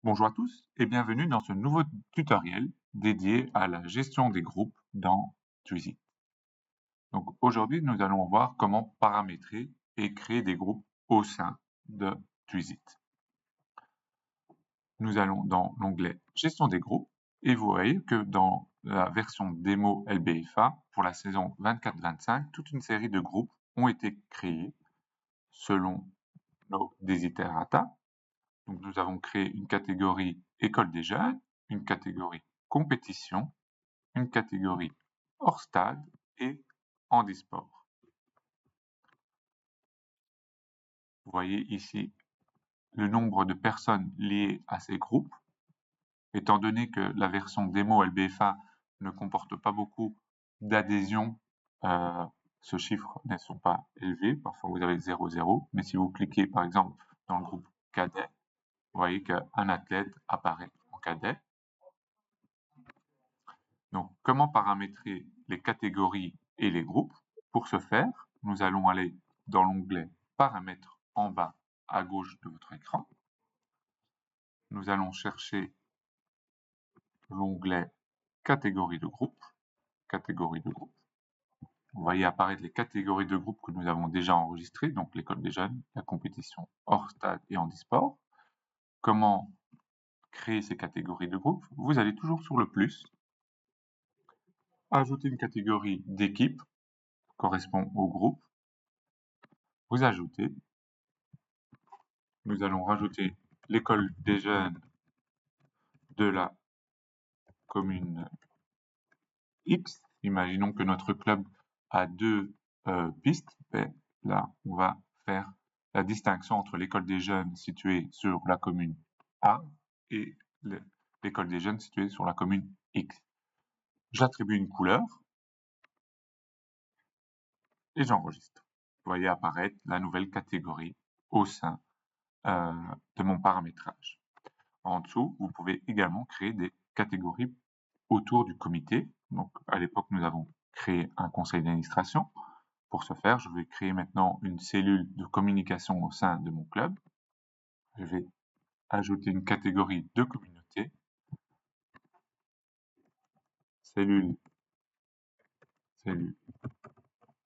Bonjour à tous et bienvenue dans ce nouveau tutoriel dédié à la gestion des groupes dans Twizy. Donc aujourd'hui, nous allons voir comment paramétrer et créer des groupes au sein de Twizy. Nous allons dans l'onglet Gestion des groupes et vous voyez que dans la version démo LBFA pour la saison 24-25, toute une série de groupes ont été créés selon nos desiderata. Donc, nous avons créé une catégorie École des jeunes, une catégorie Compétition, une catégorie Hors stade et Handisport. Vous voyez ici le nombre de personnes liées à ces groupes. Étant donné que la version démo LBFA ne comporte pas beaucoup d'adhésions, ce chiffre ne sont pas élevés. Parfois, vous avez 0,0. Mais si vous cliquez, par exemple, dans le groupe cadet, vous voyez qu'un athlète apparaît en cadet. Donc, comment paramétrer les catégories et les groupes? Pour ce faire, nous allons aller dans l'onglet Paramètres en bas à gauche de votre écran. Nous allons chercher l'onglet Catégories de groupe. Catégories de groupe. Vous voyez apparaître les catégories de groupes que nous avons déjà enregistrées, donc l'école des jeunes, la compétition hors stade et handisport. Comment créer ces catégories de groupes? Vous allez toujours sur le plus, ajouter une catégorie d'équipe correspond au groupe, vous ajoutez. Nous allons rajouter l'école des jeunes de la commune X. Imaginons que notre club a deux pistes. Ben, là, on va faire la distinction entre l'école des jeunes située sur la commune A et l'école des jeunes située sur la commune X. J'attribue une couleur et j'enregistre. Vous voyez apparaître la nouvelle catégorie au sein de mon paramétrage. En dessous, vous pouvez également créer des catégories autour du comité. Donc, à l'époque, nous avons créé un conseil d'administration. Pour ce faire, je vais créer maintenant une cellule de communication au sein de mon club. Je vais ajouter une catégorie de communauté. Cellule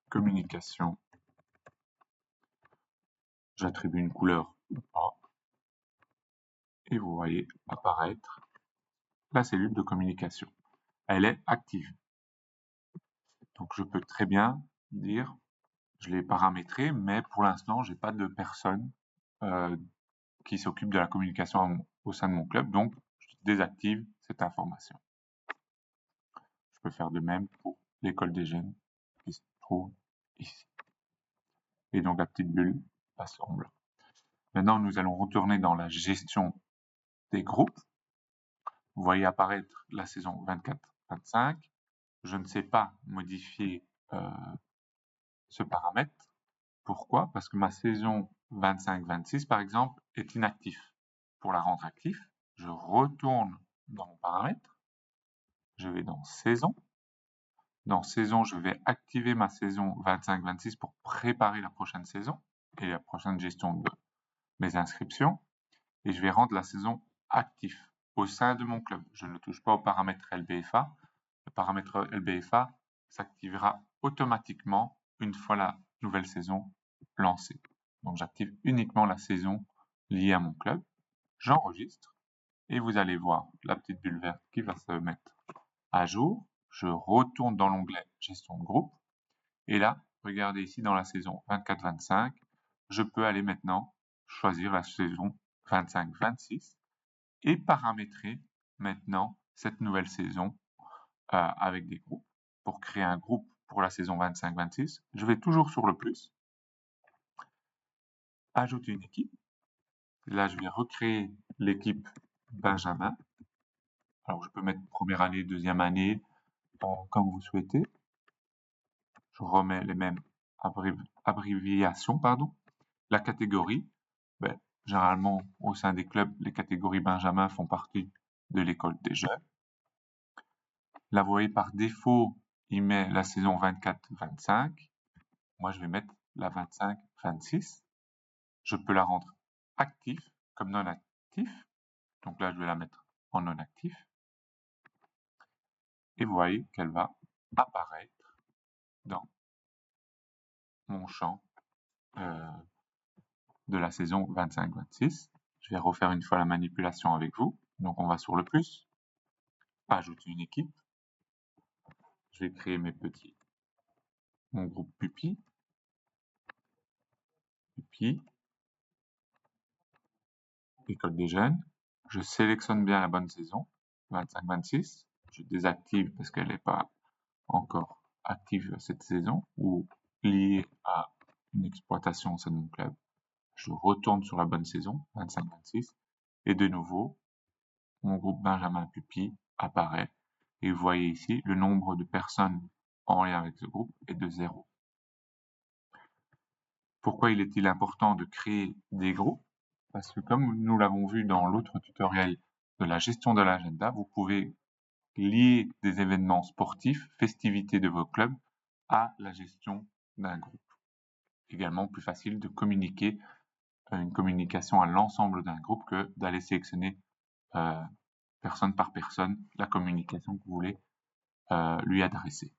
communication. J'attribue une couleur A. Et vous voyez apparaître la cellule de communication. Elle est active. Donc, je peux très bien dire, je l'ai paramétré, mais pour l'instant, je n'ai pas de personne qui s'occupe de la communication au sein de mon club, donc je désactive cette information. Je peux faire de même pour l'école des jeunes qui se trouve ici. Et donc la petite bulle passe en blanc. Maintenant, nous allons retourner dans la gestion des groupes. Vous voyez apparaître la saison 24-25. Je ne sais pas modifier ce paramètre. Pourquoi? Parce que ma saison 25-26, par exemple, est inactive. Pour la rendre active, je retourne dans mon paramètre. Je vais dans saison. Dans saison, je vais activer ma saison 25-26 pour préparer la prochaine saison et la prochaine gestion de mes inscriptions. Et je vais rendre la saison active au sein de mon club. Je ne touche pas au paramètre LBFA. Le paramètre LBFA s'activera automatiquement une fois la nouvelle saison lancée. Donc j'active uniquement la saison liée à mon club. J'enregistre et vous allez voir la petite bulle verte qui va se mettre à jour. Je retourne dans l'onglet Gestion de groupe. Et là, regardez ici dans la saison 24-25, je peux aller maintenant choisir la saison 25-26 et paramétrer maintenant cette nouvelle saison avec des groupes. Pour créer un groupe pour la saison 25-26, je vais toujours sur le plus, ajouter une équipe. Là, je vais recréer l'équipe Benjamin. Alors, je peux mettre première année, deuxième année, comme vous souhaitez. Je remets les mêmes abréviations, pardon. La catégorie, ben, généralement, au sein des clubs, les catégories Benjamin font partie de l'école des jeunes. Là, vous voyez, par défaut, il met la saison 24-25. Moi, je vais mettre la 25-26. Je peux la rendre active comme non actif. Donc là, je vais la mettre en non actif. Et vous voyez qu'elle va apparaître dans mon champ de la saison 25-26. Je vais refaire une fois la manipulation avec vous. Donc on va sur le plus, ajouter une équipe. Je vais créer mon groupe pupille, école des jeunes. Je sélectionne bien la bonne saison, 25-26. Je désactive parce qu'elle n'est pas encore active cette saison ou liée à une exploitation au sein de mon club. Je retourne sur la bonne saison, 25-26, et de nouveau, mon groupe Benjamin Pupille apparaît. Et vous voyez ici, le nombre de personnes en lien avec ce groupe est de 0. Pourquoi il est-il important de créer des groupes? Parce que comme nous l'avons vu dans l'autre tutoriel de la gestion de l'agenda, vous pouvez lier des événements sportifs, festivités de vos clubs, à la gestion d'un groupe. Également plus facile de communiquer, une communication à l'ensemble d'un groupe que d'aller sélectionner personne par personne la communication que vous voulez lui adresser.